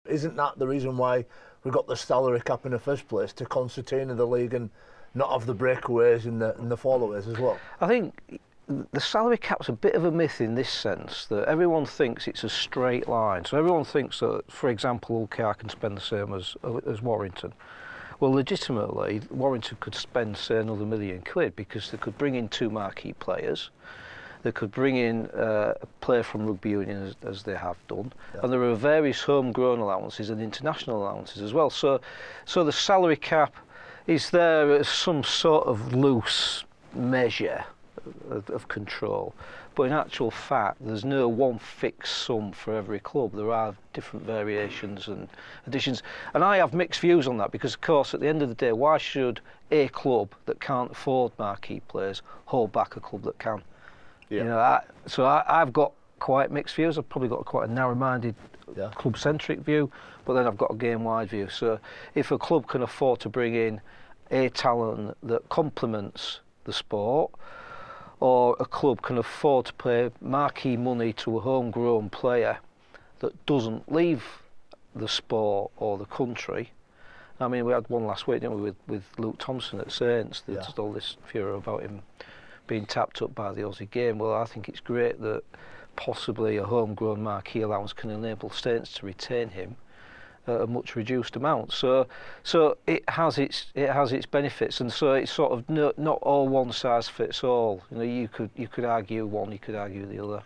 Isn't that the reason why we got the salary cap in the first place, to concertina the league and not have the breakaways and the fallaways as well? I think the salary cap's a bit of a myth in this sense, that everyone thinks it's a straight line. So everyone thinks that, for example, Hull can spend the same as Warrington. Well, legitimately, Warrington could spend, say, another £1 million because they could bring in 2 marquee players. They could bring in a player from rugby union, as they have done, and there are various homegrown allowances and international allowances as well. So the salary cap is there as some sort of loose measure of control, but in actual fact there's no one fixed sum for every club. There are different variations and additions, and I have mixed views on that, because of course at the end of the day, why should a club that can't afford marquee players hold back a club that can? You know, I've got quite mixed views. I've probably got quite a narrow-minded club-centric view, but then I've got a game-wide view. So if a club can afford to bring in a talent that complements the sport, or a club can afford to pay marquee money to a homegrown player that doesn't leave the sport or the country. I mean, we had one last week, didn't we, with Luke Thompson at Saints. There's all this furor about him being tapped up by the Aussie game. Well, I think it's great that possibly a homegrown marquee allowance can enable Saints to retain him at a much reduced amount. So it has its benefits, and so it's sort of not all one size fits all. You know, you could argue one, you could argue the other.